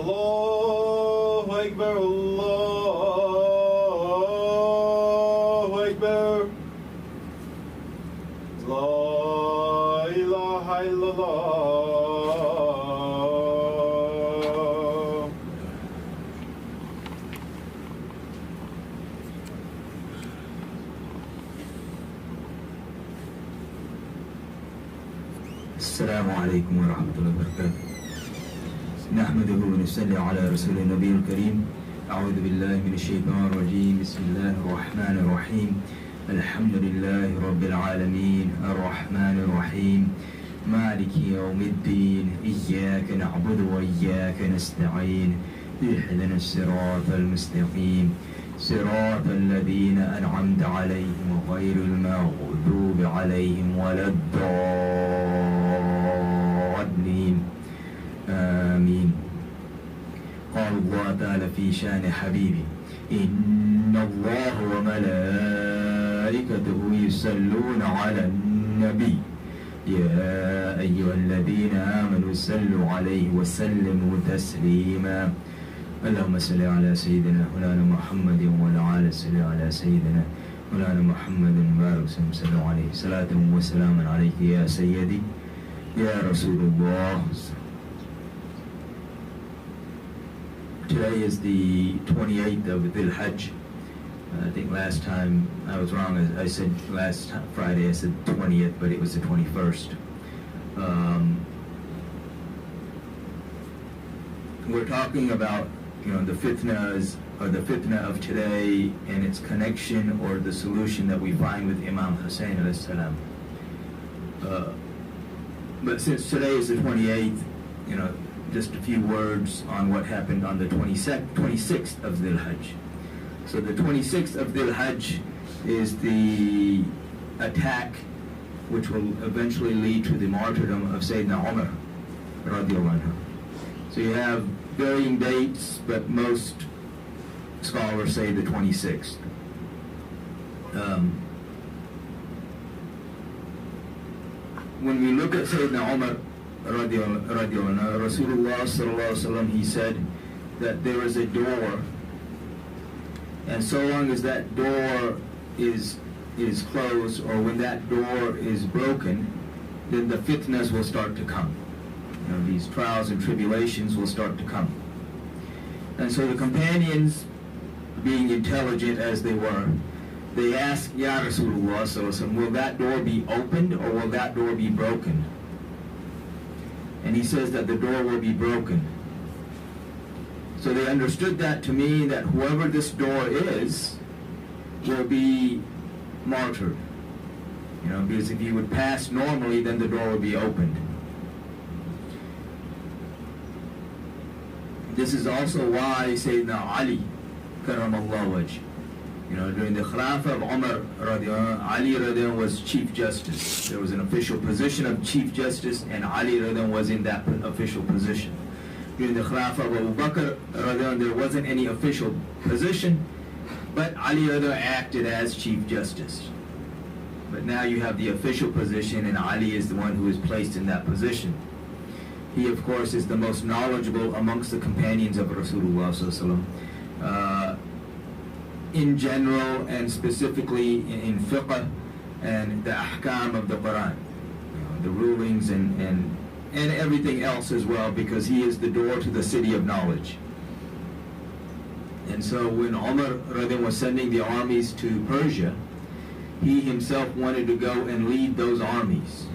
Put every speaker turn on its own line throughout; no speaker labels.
Allahu Akbar, Allahu Akbar. La ilaha illallah.
السلام عليكم ورحمة الله وبركاته. نحمده ونصلي على رسول النبي الكريم. أعوذ بالله من الشيطان الرجيم. بسم الله الرحمن الرحيم. الحمد لله رب العالمين الرحمن الرحيم مالك يوم الدين. إياك نعبد وإياك نستعين. اهدنا الصراط المستقيم صراط الذين أنعمت عليهم غير المغضوب عليهم ولا الضالين. آمين. قال الله تعالى في شان حبيبي إن الله وملائكته يصلون على النبي يا أيها الذين آمنوا صلوا عليه وسلموا تسليما. اللهم صل على سيدنا مولانا محمد وعلى آله صل على سيدنا مولانا محمد بارك وسلم عليه صلاة وسلاما عليك يا سيدي يا رسول الله. Today is the 28th of Dhul Hajj. I think last time I was wrong. I said last Friday I said 20th, but it was the 21st. We're talking about the fitnas, or the fitna of today and its connection or the solution that we find with Imam Husain AS. But since today is the 28th, just a few words on what happened on the 26th of Dhul Hajj. So the 26th of Dhul Hajj is the attack which will eventually lead to the martyrdom of Sayyidina Umar radiallahu anhu. So you have varying dates, but most scholars say the 26th. When we look at Sayyidina Umar radiallahu anhu, Rasulullah sallallahu alaihi wasallam, he said that there is a door, and so long as that door is closed, or when that door is broken, then the fitnas will start to come. These trials and tribulations will start to come. And so the companions, being intelligent as they were, they asked, Ya Rasulullah sallallahu alaihi wasallam, will that door be opened or will that door be broken? And he says that the door will be broken. So they understood that to mean that whoever this door is will be martyred. Because if you would pass normally, then the door would be opened. This is also why Sayyidina Ali karamallahu wajh, during the Khilafah of Umar radiallahu anhu, Ali radiallahu anhu was Chief Justice. There was an official position of Chief Justice, and Ali radiallahu anhu was in that official position. During the Khilafah of Abu Bakr radiallahu anhu, there wasn't any official position, but Ali radiallahu anhu acted as Chief Justice. But now you have the official position, and Ali is the one who is placed in that position. He, of course, is the most knowledgeable amongst the companions of Rasulullah sallallahu alaihi wasallam, in general and specifically in fiqh and the ahkam of the Quran, the rulings and everything else as well, because he is the door to the city of knowledge. And so when Umar was sending the armies to Persia, he himself wanted to go and lead those armies.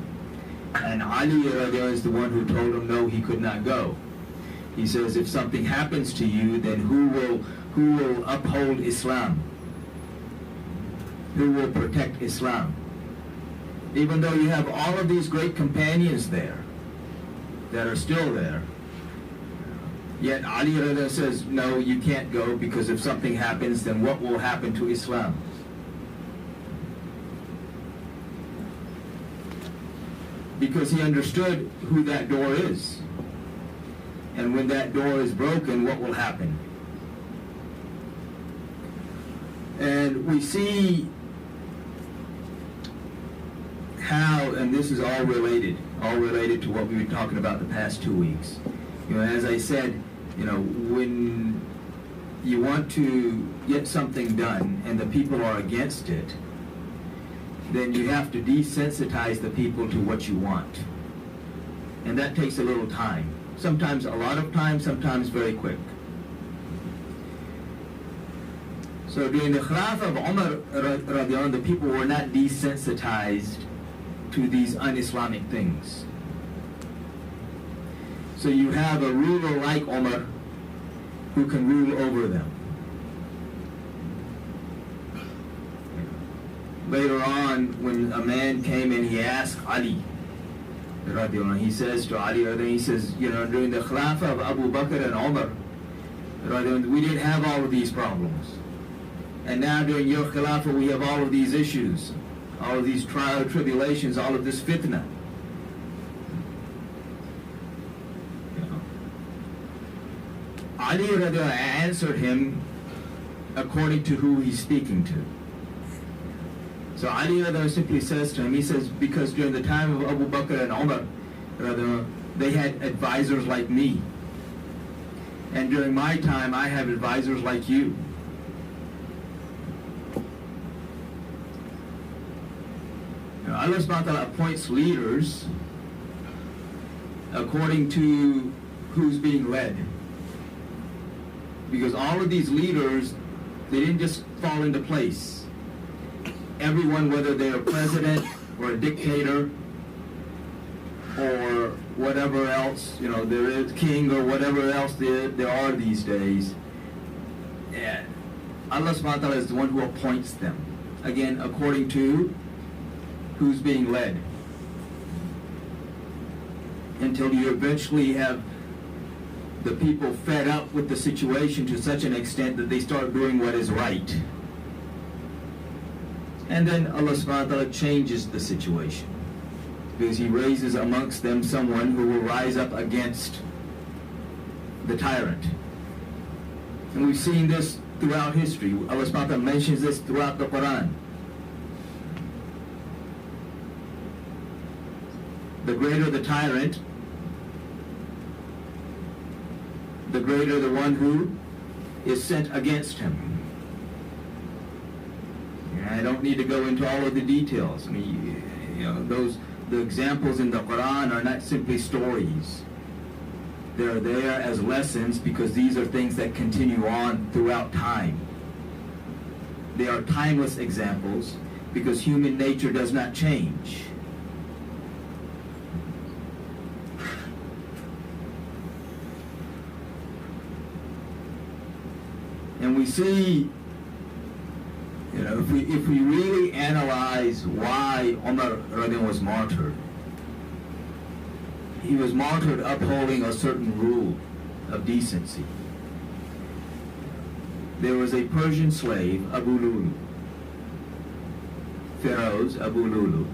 And Ali is the one who told him no, he could not go. He says, if something happens to you, then who will uphold Islam? Who will protect Islam? Even though you have all of these great companions there that are still there, yet Ali says, no, you can't go, because if something happens, then what will happen to Islam? Because he understood who that door is. And when that door is broken, what will happen? And we see how, and this is all related to what we were talking about the past 2 weeks. As I said, when you want to get something done and the people are against it, then you have to desensitize the people to what you want. And that takes a little time. Sometimes a lot of time, sometimes very quick. So during the Khilafah of Umar radiallahu anh, the people were not desensitized to these un-Islamic things. So you have a ruler like Umar who can rule over them. Later on, when a man came and he asked Ali, he says to Ali, he says, during the Khilafah of Abu Bakr and Umar, we didn't have all of these problems. And now during your Khilafah, we have all of these issues, all of these trial tribulations, all of this fitna. Ali answered him according to who he's speaking to. So Ali simply says to him, he says, because during the time of Abu Bakr and Umar, they had advisors like me. And during my time, I have advisors like you. Allah subhanahu wa ta'ala appoints leaders according to who's being led. Because all of these leaders, they didn't just fall into place. Everyone, whether they're a president or a dictator or whatever else, there is king or whatever else there are these days, Allah subhanahu wa ta'ala is the one who appoints them. Again, according to who's being led. Until you eventually have the people fed up with the situation to such an extent that they start doing what is right. And then Allah subhanahu wa ta'ala changes the situation, because He raises amongst them someone who will rise up against the tyrant. And we've seen this throughout history. Allah subhanahu wa ta'ala mentions this throughout the Quran. The greater the tyrant, the greater the one who is sent against him. I don't need to go into all of the details. I mean, the examples in the Quran are not simply stories. They're there as lessons because these are things that continue on throughout time. They are timeless examples because human nature does not change. And we see, if we really analyze why Umar was martyred, he was martyred upholding a certain rule of decency. There was a Persian slave, Abu Lulu, Pharaoh's Abu Lulu,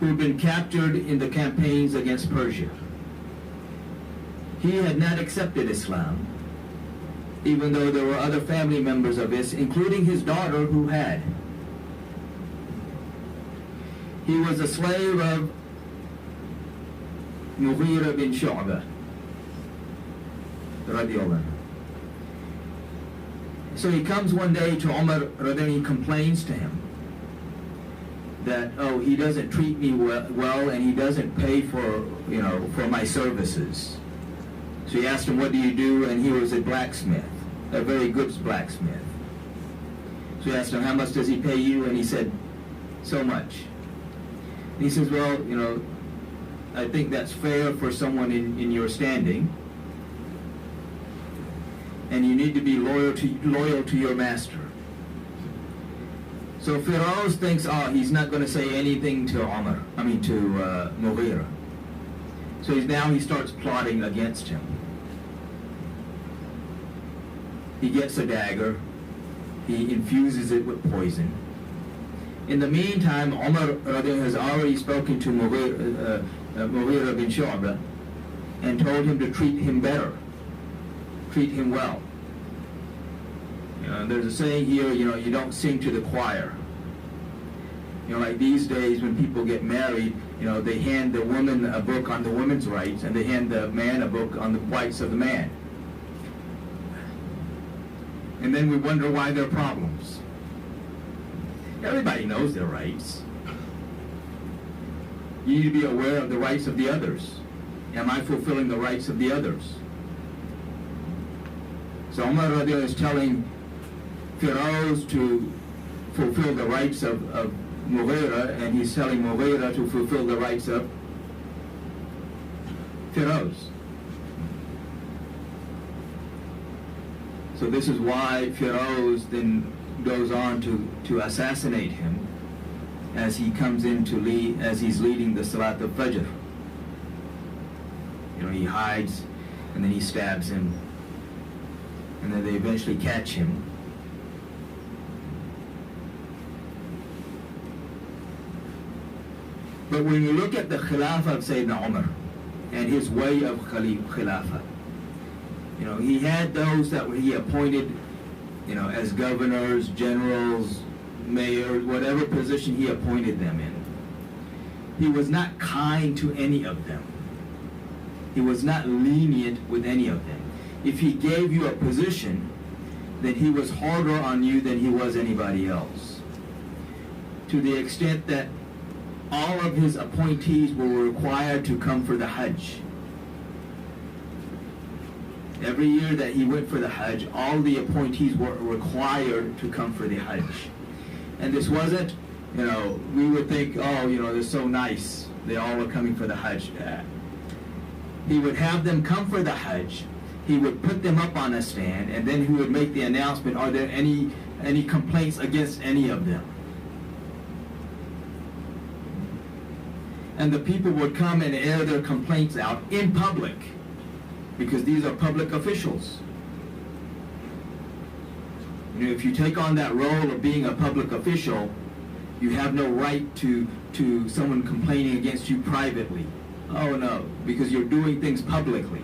who had been captured in the campaigns against Persia. He had not accepted Islam, even though there were other family members of his, including his daughter, who had. He was a slave of Mughira bin Shu'bah, radiallahu anhu. So he comes one day to Umar, and he complains to him that, he doesn't treat me well, and he doesn't pay for my services. So he asked him, what do you do? And he was a blacksmith, a very good blacksmith. So he asked him, how much does he pay you? And he said, so much. And he says, well, I think that's fair for someone in your standing. And you need to be loyal to your master. So Pharaoh thinks, he's not going to say anything to Mughira. So he starts plotting against him. He gets a dagger. He infuses it with poison. In the meantime, Umar has already spoken to Mughira bin Shu'bah and told him to treat him better, treat him well. There's a saying here, you don't sing to the choir. Like these days when people get married, they hand the woman a book on the woman's rights and they hand the man a book on the rights of the man. And then we wonder why there are problems. Everybody knows their rights. You need to be aware of the rights of the others. Am I fulfilling the rights of the others? So Umar radiallahu is telling Firoz to fulfill the rights of Mughira, and he's telling Mughira to fulfill the rights of Firoz. So this is why Firoz then goes on to assassinate him as he comes in to lead, as he's leading the Salat al-Fajr. You know, he hides and then he stabs him, and then they eventually catch him. But when you look at the Khilafah of Sayyidina Umar and his way of Khilafah, you know, he had those that he appointed, you know, as governors, generals, mayors, whatever position he appointed them in. He was not kind to any of them. He was not lenient with any of them. If he gave you a position, then he was harder on you than he was anybody else. To the extent that all of his appointees were required to come for the Hajj. Every year that he went for the Hajj, all the appointees were required to come for the Hajj. And this wasn't, you know, we would think, oh, you know, they're so nice. They all are coming for the Hajj. He would have them come for the Hajj. He would put them up on a stand, and then he would make the announcement, are there any complaints against any of them? And the people would come and air their complaints out in public, because these are public officials. You know, if you take on that role of being a public official, you have no right to someone complaining against you privately. Oh no, because you're doing things publicly.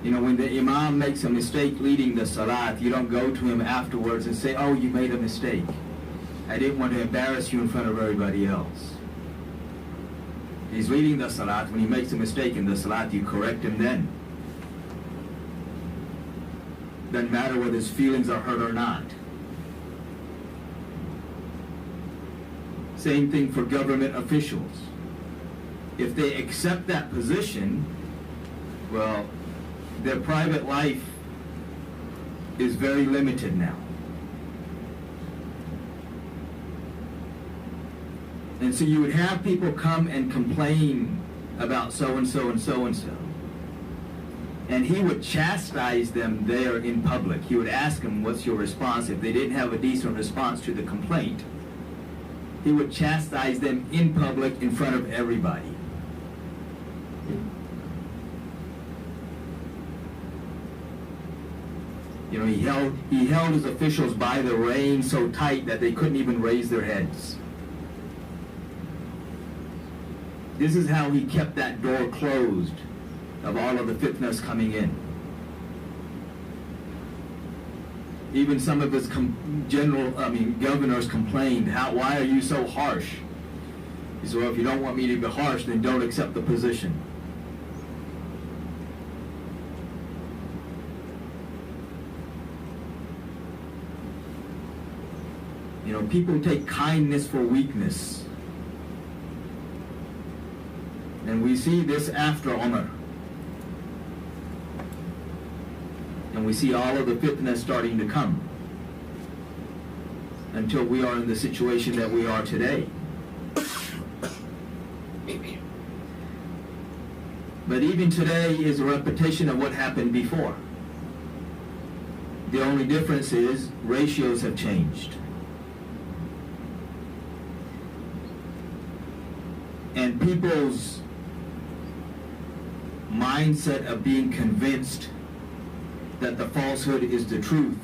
You know, when the Imam makes a mistake leading the Salat, you don't go to him afterwards and say, oh, you made a mistake. I didn't want to embarrass you in front of everybody else. He's leading the Salat. When he makes a mistake in the Salat, you correct him then. Doesn't matter whether his feelings are hurt or not. Same thing for government officials. If they accept that position, well, their private life is very limited now. And so you would have people come and complain about so-and-so and so-and-so. And he would chastise them there in public. He would ask them, what's your response? If they didn't have a decent response to the complaint, he would chastise them in public in front of everybody. You know, he held his officials by the reins so tight that they couldn't even raise their heads. This is how he kept that door closed of all of the fitnas coming in. Even some of his governors complained, why are you so harsh? He said, well, if you don't want me to be harsh, then don't accept the position. You know, people take kindness for weakness. And we see this after Umar. And we see all of the fitna starting to come until we are in the situation that we are today. But even today is a repetition of what happened before. The only difference is ratios have changed. And people's mindset of being convinced that the falsehood is the truth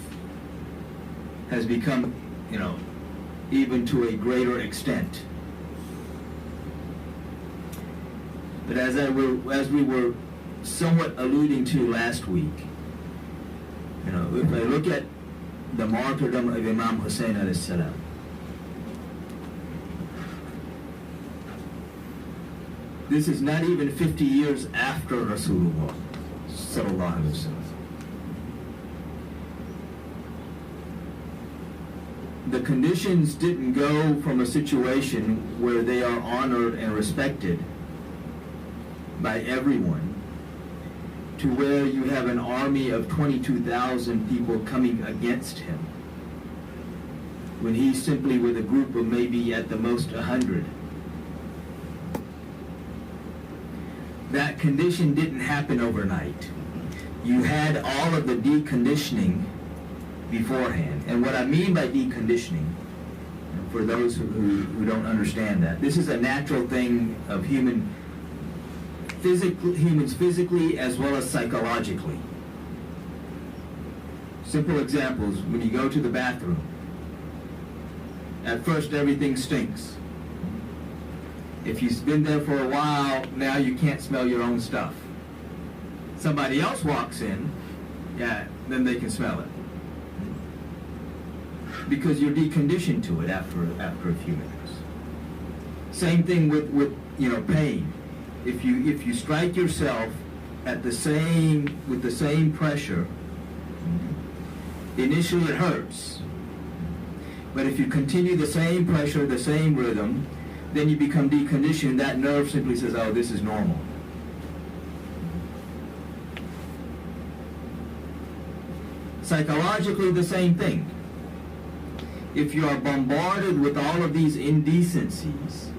has become, you know, even to a greater extent. But as we were somewhat alluding to last week, you know, if I look at the martyrdom of Imam Husain AS, this is not even 50 years after Rasulullah. sallallahu alaihi wasallam. The conditions didn't go from a situation where they are honored and respected by everyone to where you have an army of 22,000 people coming against him when he's simply with a group of maybe at the most 100. That condition didn't happen overnight. You had all of the deconditioning beforehand. And what I mean by deconditioning, for those who don't understand that, this is a natural thing of humans physically as well as psychologically. Simple examples: when you go to the bathroom, at first everything stinks. If you've been there for a while, now you can't smell your own stuff. Somebody else walks in, then they can smell it. Because you're deconditioned to it after a few minutes. Same thing with pain. If you strike yourself with the same pressure, initially it hurts. But if you continue the same pressure, the same rhythm, then you become deconditioned. That nerve simply says, "Oh, this is normal." Psychologically, the same thing. If you are bombarded with all of these indecencies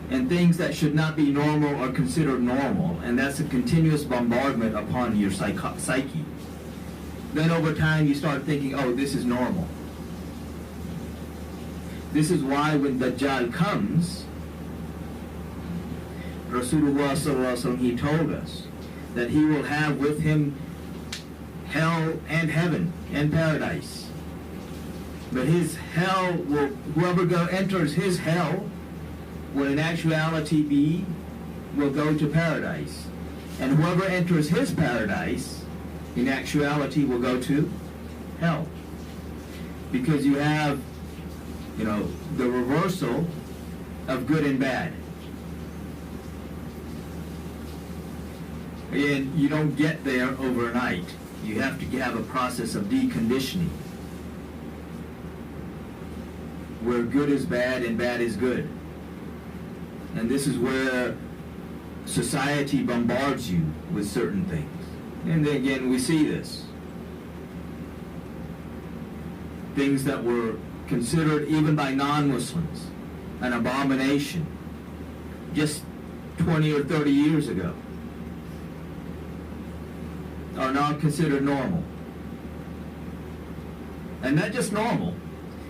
and things that should not be normal are considered normal, and that's a continuous bombardment upon your psyche, then over time you start thinking, "Oh, this is normal." This is why when Dajjal comes, Rasulullah sallallahu alaihi wasallam, he told us that he will have with him hell and heaven and paradise. But his hell whoever enters his hell will in actuality will go to paradise. And whoever enters his paradise in actuality will go to hell. Because you have, the reversal of good and bad. And you don't get there overnight. You have to have a process of deconditioning, where good is bad and bad is good. And this is where society bombards you with certain things. And then again, we see this. Things that were considered, even by non-Muslims, an abomination just 20 or 30 years ago, are now considered normal. And not just normal.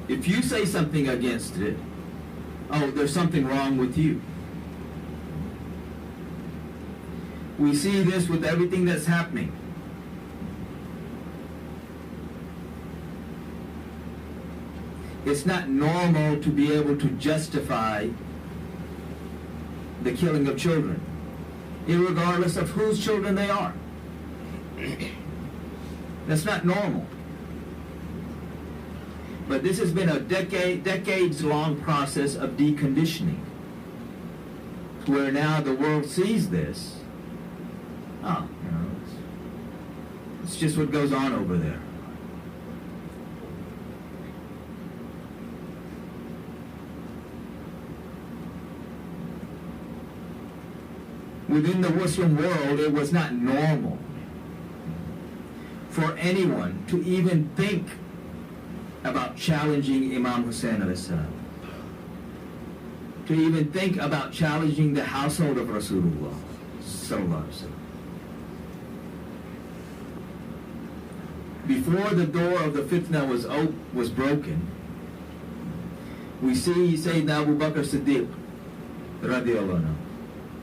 If you say something against it, oh, there's something wrong with you. We see this with everything that's happening. It's not normal to be able to justify the killing of children, irregardless of whose children they are. That's not normal. But this has been a decades-long process of deconditioning, where now the world sees this. Oh, it's just what goes on over there. Within the Muslim world, it was not normal for anyone to even think about challenging Imam Husain AS, to even think about challenging the household of Rasulullah sallallahu alaihi wasallam. Before the door of the fitna was broken, we see Sayyidina Abu Bakr Siddiq radiallahu anhu.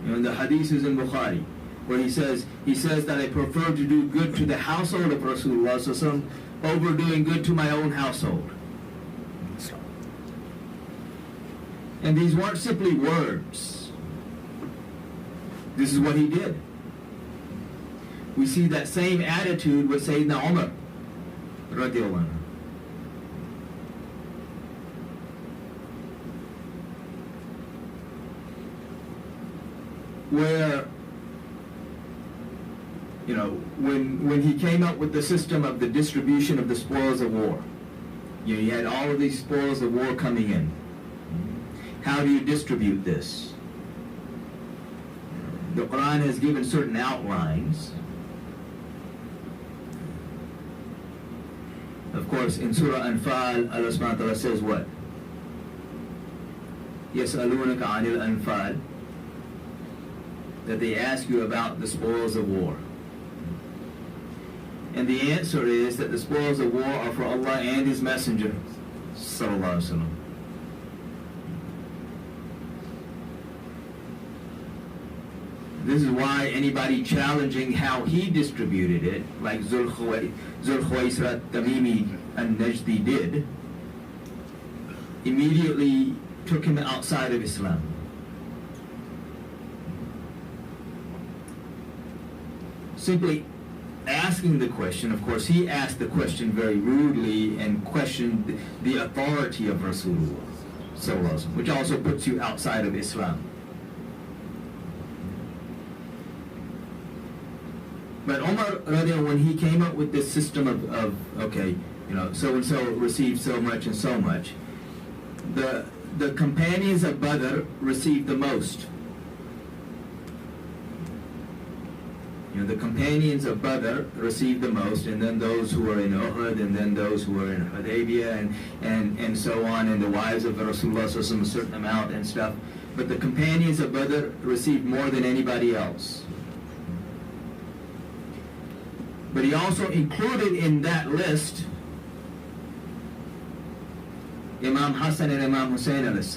In the hadith is in Bukhari, where he says that I prefer to do good to the household of Rasulullah sallallahu alaihi wasallam over doing good to my own household. And these weren't simply words. This is what he did. We see that same attitude with Sayyidina Umar radiallahu anhu. Where You know, when he came up with the system of the distribution of the spoils of war, you know, you had all of these spoils of war coming in. How do you distribute this? The Quran has given certain outlines. Of course, in Surah Anfal, Allah subhanahu wa ta'ala says what? يَسْأَلُونَكَ عَنِ الْأَنفَالِ, that they ask you about the spoils of war. And the answer is that the spoils of war are for Allah and His Messenger, sallallahu alaihi wasallam. This is why anybody challenging how he distributed it, like Zul Khuwaisrat Tamimi al-Najdi did, immediately took him outside of Islam. Simply asking the question, of course, he asked the question very rudely and questioned the authority of Rasulullah sallallahu alaihi wasallam, which also puts you outside of Islam. But Umar, when he came up with this system of okay, you know, so and so received so much and so much, the companions of Badr received the most. You know, the companions of Badr received the most, and then those who were in Uhud, and then those who were in Hudaybiyah, and so on, and the wives of Rasulullah a certain amount and stuff. But the companions of Badr received more than anybody else. But he also included in that list Imam Hassan and Imam Husain AS.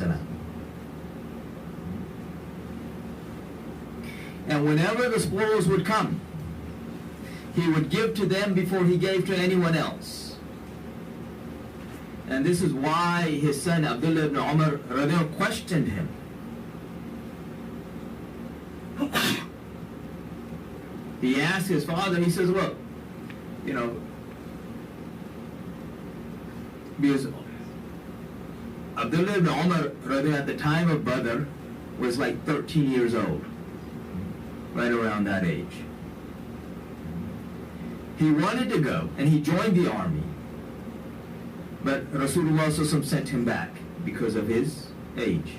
And whenever the spoils would come, he would give to them before he gave to anyone else. And this is why his son Abdullah ibn Umar questioned him. He asked his father, he says, look, you know, because Abdullah ibn Umar at the time of Badr was like 13 years old, right around that age. He wanted to go, and he joined the army, but Rasulullah sent him back because of his age.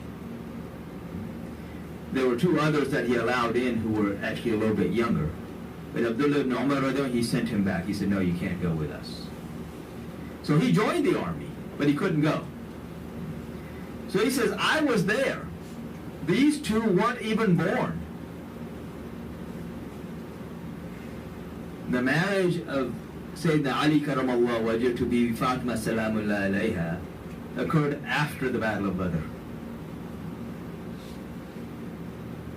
There were two others that he allowed in who were actually a little bit younger. But Abdullah ibn Umar, he sent him back. He said, no, you can't go with us. So he joined the army, but he couldn't go. So he says, I was there. These two weren't even born. The marriage of Sayyidina Ali karamallahu wajh to Bibi Fatima salamullah alayha occurred after the Battle of Badr.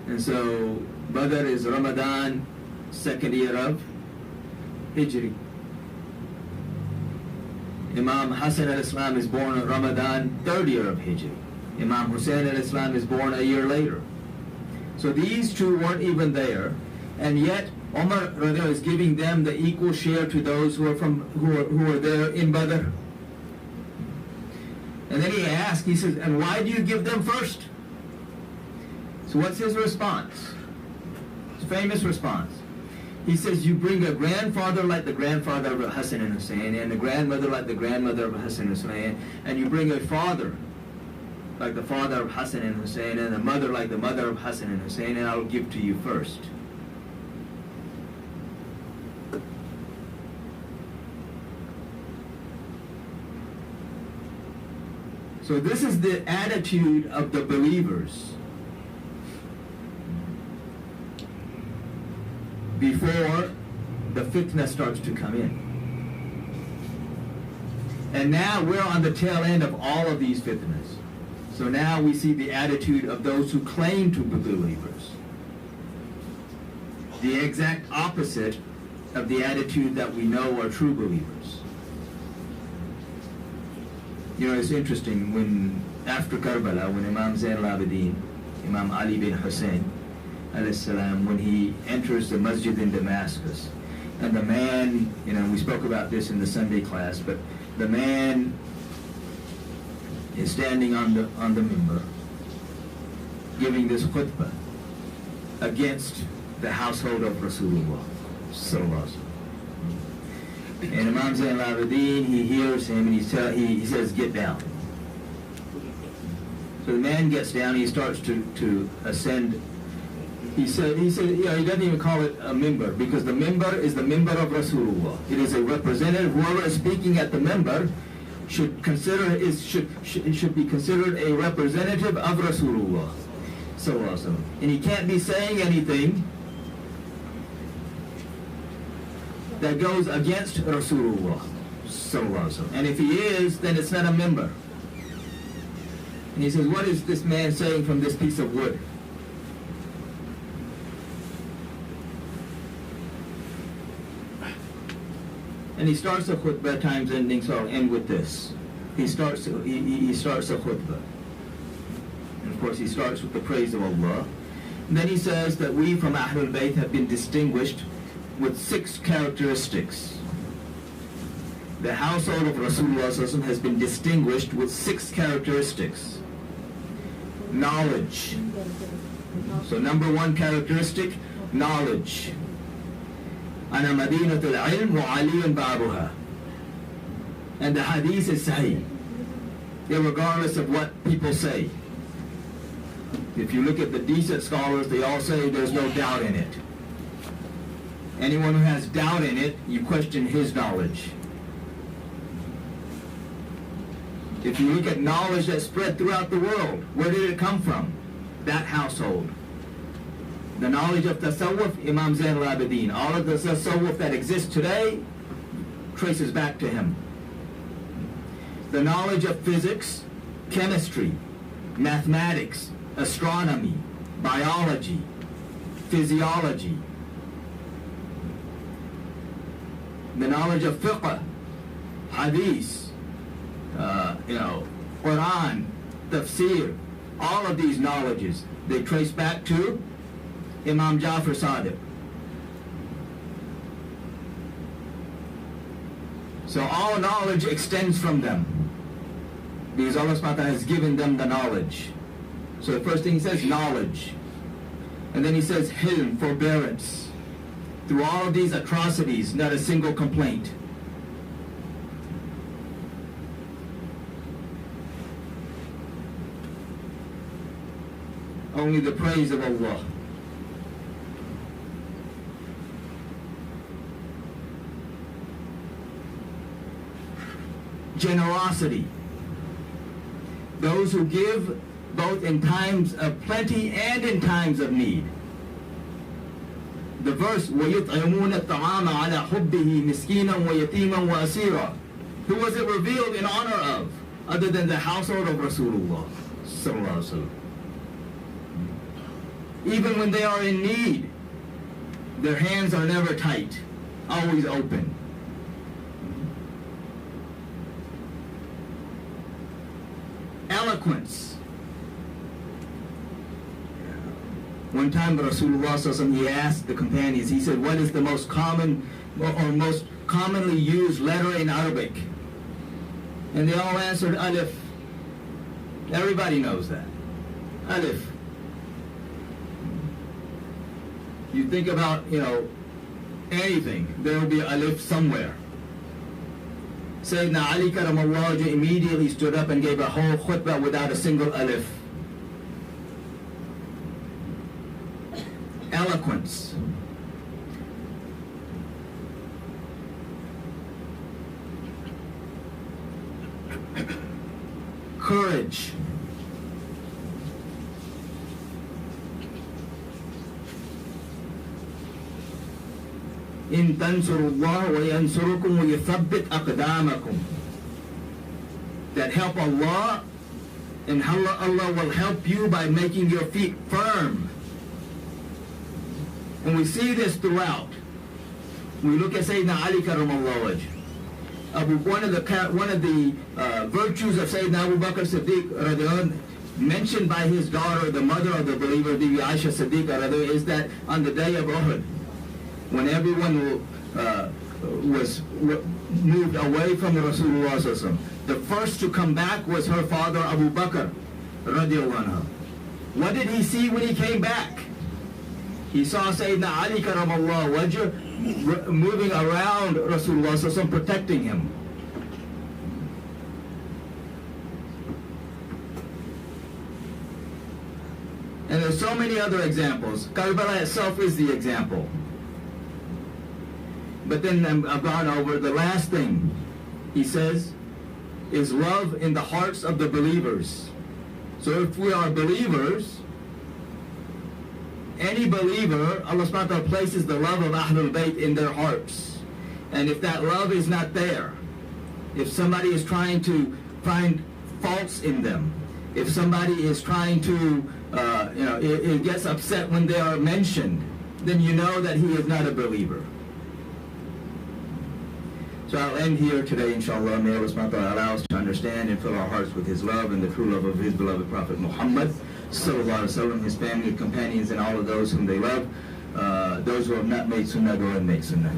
And so Badr is Ramadan, second year of Hijri. Imam Hassan al-Islam is born in Ramadan, third year of Hijri. Imam Husain al-Islam is born a year later. So these two weren't even there, and yet Umar is giving them the equal share to those who are there in Badr. And then he asks, he says, and why do you give them first? So what's his response? His famous response. He says, you bring a grandfather like the grandfather of Hassan and Hussein, and a grandmother like the grandmother of Hassan and Hussein, and you bring a father like the father of Hassan and Hussein, and a mother like the mother of Hassan and Hussein, and I'll give to you first. So this is the attitude of the believers before the fitna starts to come in. And now we're on the tail end of all of these fitnas. So now we see the attitude of those who claim to be believers. The exact opposite of the attitude that we know are true believers. You know, it's interesting, when after Karbala, when Imam Zain al-Abidin, Imam Ali bin Hussein, when he enters the masjid in Damascus, and the man, you know, we spoke about this in the Sunday class, but the man is standing on the minbar, giving this khutbah against the household of Rasulullah Sallallahu Alaihi Wasallam. And Imam Zain al-Abidin, he hears him and he says, get down. So the man gets down, he starts to ascend. He said, he doesn't even call it a member, because the member is the member of Rasulullah. It is a representative. Whoever is speaking at the member should be considered a representative of Rasulullah. Sallallahu Alaihi Wasallam. And he can't be saying anything that goes against Rasulullah. Sallallahu Alaihi Wasallam. And if he is, then it's not a member. And he says, what is this man saying from this piece of wood? And he starts a khutbah, time's ending, so I'll end with this. He starts a khutbah. And of course he starts with the praise of Allah. And then he says that we from Ahlul Bayt have been distinguished with 6 characteristics. The household of Rasulullah has been distinguished with 6 characteristics. Knowledge. So number 1 characteristic, knowledge. أنا مدينة العلم وعلي بابها. And the hadith is sahih, regardless of what people say. If you look at the decent scholars, they all say there's no doubt in it. Anyone who has doubt in it, you question his knowledge. If you look at knowledge that spread throughout the world, where did it come from? That household. The knowledge of tasawwuf, Imam Zain al-Abidin. All of the tasawwuf that exists today traces back to him. The knowledge of physics, chemistry, mathematics, astronomy, biology, physiology. The knowledge of fiqh, hadith, Quran, tafsir, all of these knowledges, they trace back to Imam Jafar Sadiq. So all knowledge extends from them, because Allah subhanahu wa ta'ala has given them the knowledge. So the first thing he says, knowledge. And then he says, hilm, forbearance. Through all of these atrocities, not a single complaint. Only the praise of Allah. Generosity. Those who give both in times of plenty and in times of need. The verse, وَيُطْعِمُونَ الطَّعَامَ عَلَى حُبِّهِ مِسْكِينًا وَيَتِيمًا وَأَسِيرًا. Who was it revealed in honor of, other than the household of Rasulullah Sallallahu Alaihi Wasallam? Even when they are in need, their hands are never tight, always open. Eloquence. One time Rasulullah, he asked the companions, he said, what is the most common or most commonly used letter in Arabic? And they all answered alif. Everybody knows that. Alif. You think about, anything, there will be alif somewhere. Sayyidina Ali karamallahu wajh immediately stood up and gave a whole khutbah without a single alif. Eloquence. Courage. إن تنصروا الله وينصركم ويثبت أقدامكم. That help Allah, and Allah will help you by making your feet firm. And we see this throughout. We look at Sayyidina Ali karamallahu wajh. One of the virtues of Sayyidina Abu Bakr Siddiq radhiyallahu mentioned by his daughter, the mother of the believer, Bibi Aisha Siddiq radhiyallahu, is that on the day of Uhud, when everyone was moved away from the Rasulullah, the first to come back was her father Abu Bakr radhiyallahu anhu. What did he see when he came back? He saw Sayyidina Ali karamallahu wajh moving around Rasulullah sallallahu alaihi wasallam, protecting him. And there's so many other examples. Karbala itself is the example. But then I've gone over the last thing he says is love in the hearts of the believers. So if we are believers, any believer, Allah subhanahu wa ta'ala places the love of Ahlul Bayt in their hearts. And if that love is not there, if somebody is trying to find faults in them, if somebody is trying to, it gets upset when they are mentioned, then you know that he is not a believer. So I'll end here today, inshallah. May Allah subhanahu wa ta'ala allow us to understand and fill our hearts with His love and the true love of His beloved Prophet Muhammad sallallahu alaihi wasallam, his family, companions, and all of those whom they love. Those who have not made sunnah, go and make sunnah.